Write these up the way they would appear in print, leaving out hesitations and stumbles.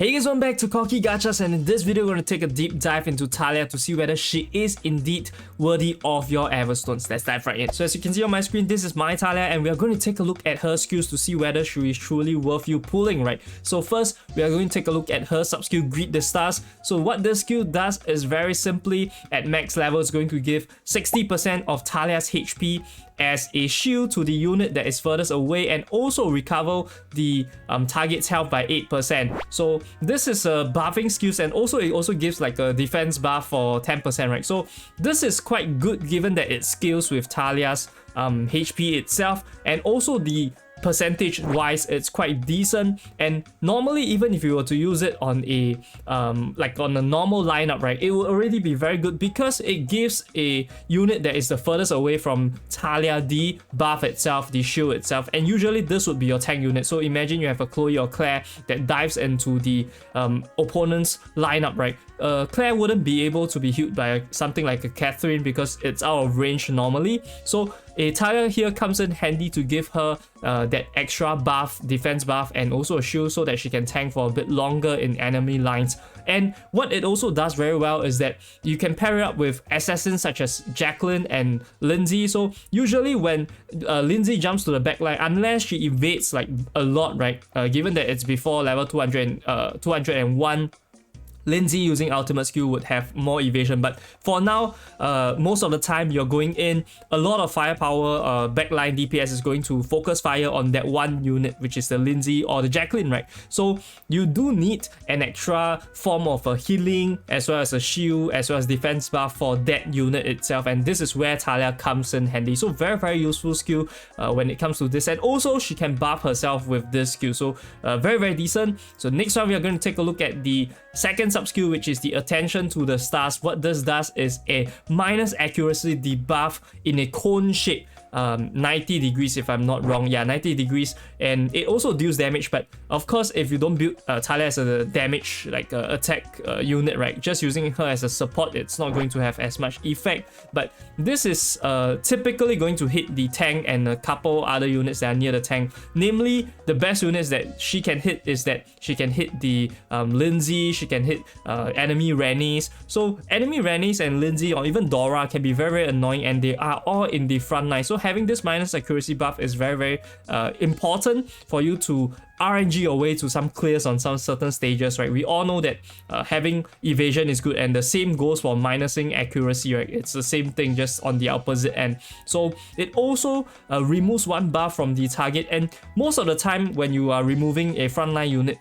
Hey guys, welcome back to Cocky Gachas, and in this video we're going to take a deep dive into Talia to see whether she is indeed worthy of your Everstones. Let's dive right in. So as you can see on my screen, this is my Talia and we are going to take a look at her skills to see whether she is truly worth you pulling, right? So first, we are going to take a look at her sub-skill Greet the Stars. So what this skill does is very simply, at max level, it's going to give 60% of Talia's HP as a shield to the unit that is furthest away and also recover the target's health by 8%. So this is a buffing skills, and also it also gives like a defense buff for 10%, right? So this is quite good given that it scales with Talia's HP itself, and also the percentage wise it's quite decent. And normally, even if you were to use it on a like on a normal lineup, right, it will already be very good because it gives a unit that is the furthest away from Talia the buff itself, the shield itself, and usually this would be your tank unit. So imagine you have a Chloe or Claire that dives into the opponent's lineup, right? Claire wouldn't be able to be healed by something like a Catherine because it's out of range normally. So a Talia here comes in handy to give her that extra buff, defense buff, and also a shield so that she can tank for a bit longer in enemy lines. And what it also does very well is that you can pair it up with assassins such as Jacqueline and Lindsay. So usually when Lindsay jumps to the backline, unless she evades like a lot, right, given that it's before level 201, Lindsay using ultimate skill would have more evasion, but for now, most of the time you're going in, a lot of firepower, backline DPS is going to focus fire on that one unit, which is the Lindsay or the Jacqueline, right? So you do need an extra form of a healing as well as a shield as well as defense buff for that unit itself, and this is where Talia comes in handy. So very useful skill when it comes to this, and also she can buff herself with this skill, so very decent. So next one we are going to take a look at the second sub skill, which is the Attention to the Stars. What this does is a minus accuracy debuff in a cone shape, 90 degrees if I'm not wrong. Yeah, 90 degrees, and it also deals damage. But of course, if you don't build Talia as a damage like attack unit, right, just using her as a support, it's not going to have as much effect. But this is typically going to hit the tank and a couple other units that are near the tank. Namely, the best units that she can hit is that she can hit the Lindsay, she can hit enemy Rennies. So enemy Rennies and Lindsay or even Dora can be very annoying, and they are all in the front line. So having this minus accuracy buff is very important for you to RNG your way to some clears on some certain stages, right? We all know that having evasion is good, and the same goes for minusing accuracy, right? It's the same thing, just on the opposite end. So it also removes one buff from the target, and most of the time when you are removing a frontline unit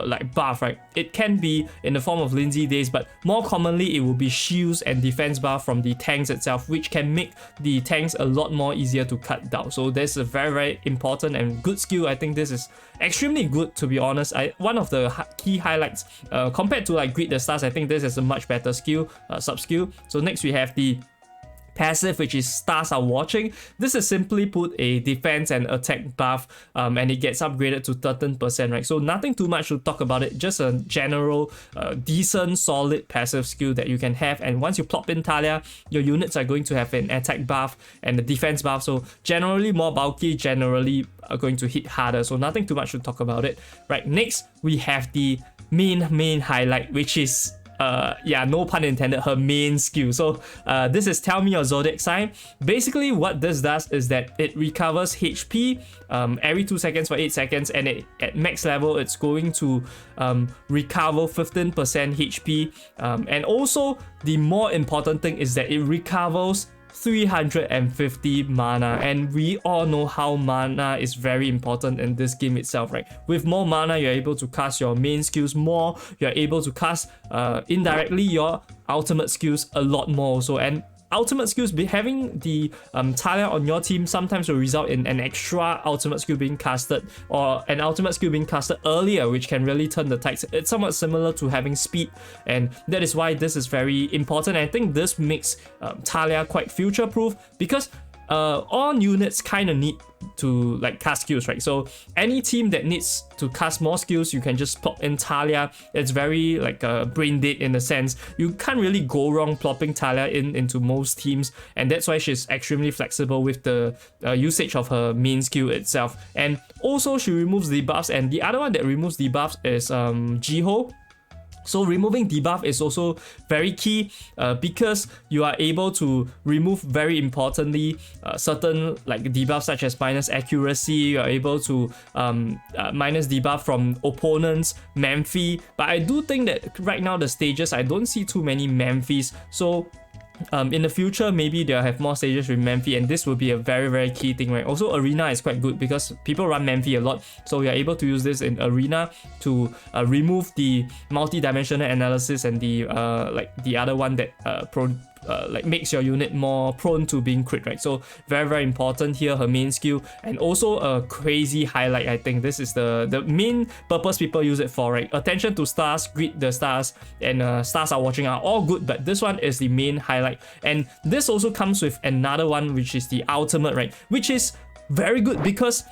like buff, right, it can be in the form of Lindsay Days, but more commonly it will be shields and defense buff from the tanks itself, which can make the tanks a lot more easier to cut down. So that's a very important and good skill. I think this is extremely good, to be honest. One of the key highlights compared to like Greet the Stars, I think this is a much better skill, sub skill. So next we have the passive, which is Stars Are Watching. This is simply put a defense and attack buff, and it gets upgraded to 13%, right? So nothing too much to talk about it, just a general decent solid passive skill that you can have. And once you plop in Talia, your units are going to have an attack buff and a defense buff, so generally more bulky, generally are going to hit harder. So nothing too much to talk about it. Right, next we have the main highlight, which is yeah, no pun intended, her main skill. So this is Tell Me Your Zodiac Sign. Basically what this does is that it recovers HP every 2 seconds for 8 seconds, and at max level it's going to recover 15% HP, and also the more important thing is that it recovers 350 mana, and we all know how mana is very important in this game itself, right? With more mana, you're able to cast your main skills more, you're able to cast indirectly your ultimate skills a lot more also. And ultimate skills, having the Talia on your team sometimes will result in an extra ultimate skill being casted, or an ultimate skill being casted earlier, which can really turn the tides. It's somewhat similar to having speed, and that is why this is very important. I think this makes Talia quite future proof, because all units kind of need to like cast skills, right? So any team that needs to cast more skills, you can just plop in Talia. It's very like brain dead in a sense. You can't really go wrong plopping Talia into most teams, and that's why she's extremely flexible with the usage of her main skill itself. And also she removes debuffs, and the other one that removes debuffs is Jiho. So removing debuff is also very key because you are able to remove, very importantly, certain like debuffs such as minus accuracy. You are able to minus debuff from opponents, Memphi. But I do think that right now the stages, I don't see too many Memphis. So in the future, maybe they'll have more stages with Memphi, and this will be a very, very key thing, right? Also, Arena is quite good because people run Memphi a lot, so we are able to use this in Arena to remove the multi-dimensional analysis and the like the other one that like makes your unit more prone to being crit, right? So very, very important here, her main skill, and also a crazy highlight. I think this is the main purpose people use it for, right? Attention to stars, greet the stars, and stars are watching are all good, but this one is the main highlight. And this also comes with another one, which is the ultimate, right? Which is very good because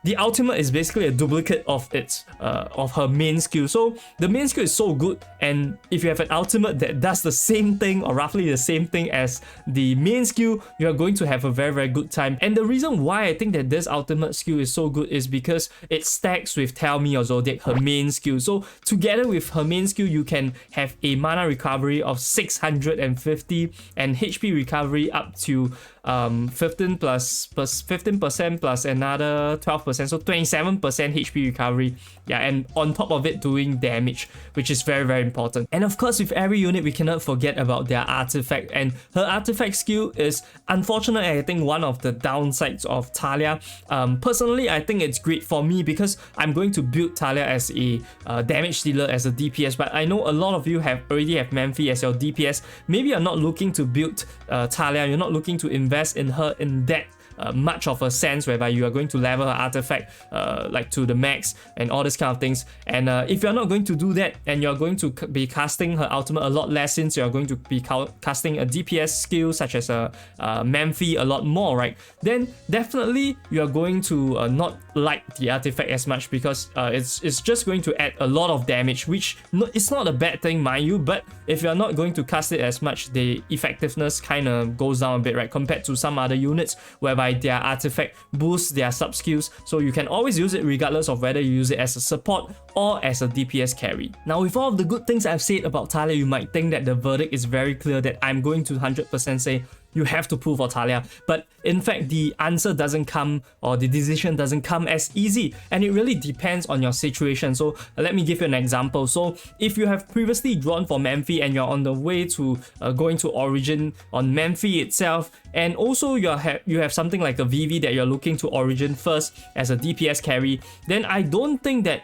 the ultimate is basically a duplicate of its of her main skill. So the main skill is so good, and if you have an ultimate that does the same thing or roughly the same thing as the main skill, you are going to have a very, very good time. And the reason why I think that this ultimate skill is so good is because it stacks with Tell Me or Zodiac, her main skill. So together with her main skill, you can have a mana recovery of 650 and HP recovery up to 15% plus another 12%, so 27% HP recovery. Yeah, and on top of it doing damage, which is very, very important. And of course, with every unit, we cannot forget about their artifact, and her artifact skill is unfortunately, I think, one of the downsides of Talia. Personally, I think it's great for me because I'm going to build Talia as a damage dealer, as a DPS, but I know a lot of you already have Memphi as your DPS. Maybe you're not looking to build Talia, you're not looking to invest in her in that much of a sense, whereby you are going to level her artifact like to the max and all these kind of things. And if you're not going to do that, and you're going to be casting her ultimate a lot less, since you're going to be casting a DPS skill such as a Memphi a lot more, right? Then definitely you are going to not like the artifact as much, because it's just going to add a lot of damage, which it's not a bad thing, mind you, but if you're not going to cast it as much, the effectiveness kind of goes down a bit, right? Compared to some other units whereby their artifact boosts their sub skills, so you can always use it regardless of whether you use it as a support or as a DPS carry. Now, with all of the good things I've said about Talia, you might think that the verdict is very clear, that I'm going to 100% say you have to pull for Talia. But in fact, the answer doesn't come, or the decision doesn't come as easy, and it really depends on your situation. So let me give you an example. So if you have previously drawn for Memphi and you're on the way to going to Origin on Memphi itself, and also you have something like a VV that you're looking to Origin first as a DPS carry, then I don't think that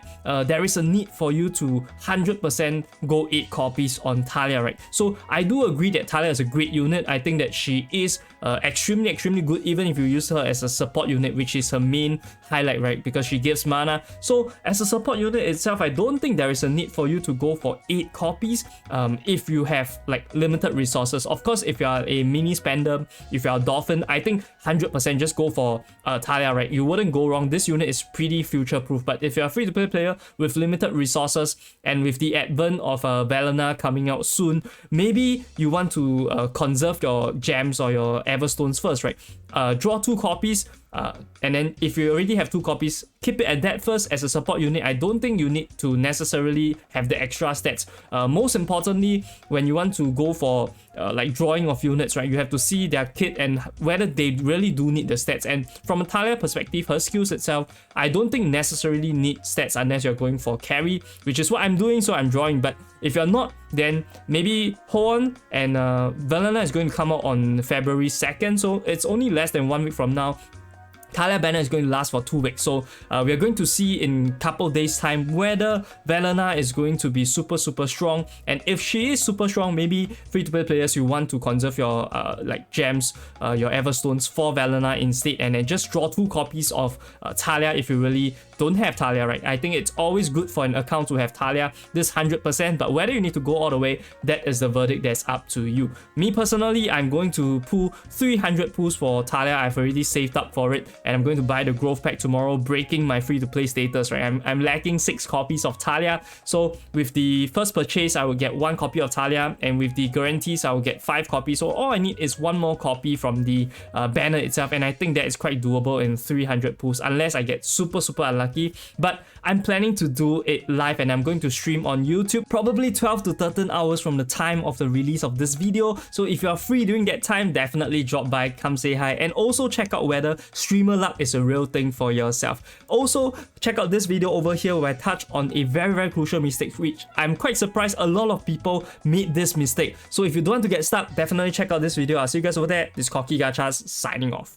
there is a need for you to 100% go 8 copies on Talia, right? So I do agree that Talia is a great unit. I think that she is extremely good, even if you use her as a support unit, which is her main highlight, right? Because she gives mana. So as a support unit itself, I don't think there is a need for you to go for 8 copies if you have like limited resources. Of course, if you are a mini spender, if you are a Dolphin, I think 100% just go for Talia, right? You wouldn't go wrong. This unit is pretty future proof. But if you're a free to play player with limited resources, and with the advent of Valena coming out soon, maybe you want to conserve your gems or your Everstones first, right? Draw 2 copies, and then if you already have 2 copies, keep it at that first as a support unit. I don't think you need to necessarily have the extra stats. Most importantly, when you want to go for like drawing of units, right, you have to see their kit and whether they really do need the stats. And from a Talia perspective, her skills itself, I don't think necessarily need stats unless you're going for carry, which is what I'm doing, so I'm drawing. But if you're not, then maybe hold on, and Valena is going to come out on February 2nd, so it's only less than 1 week from now. Talia banner is going to last for 2 weeks, so we are going to see in couple days time whether Velena is going to be super strong, and if she is super strong, maybe free-to-play players, you want to conserve your like gems, your Everstones for Velena instead, and then just draw 2 copies of Talia if you really don't have Talia, right? I think it's always good for an account to have Talia, this 100%, but whether you need to go all the way, that is the verdict that's up to you. Me personally, I'm going to pull 300 pulls for Talia. I've already saved up for it, and I'm going to buy the growth pack tomorrow, breaking my free-to-play status, right? I'm lacking 6 copies of Talia, so with the first purchase, I will get 1 copy of Talia, and with the guarantees, I will get 5 copies, so all I need is 1 more copy from the banner itself, and I think that is quite doable in 300 pulls, unless I get super unlucky. But I'm planning to do it live, and I'm going to stream on YouTube probably 12 to 13 hours from the time of the release of this video. So if you are free during that time, definitely drop by, come say hi, and also check out whether streamer luck is a real thing for yourself. Also, check out this video over here where I touch on a very crucial mistake, which I'm quite surprised a lot of people made this mistake. So if you don't want to get stuck, definitely check out this video. I'll see you guys over there. This is Cocky Gachas signing off.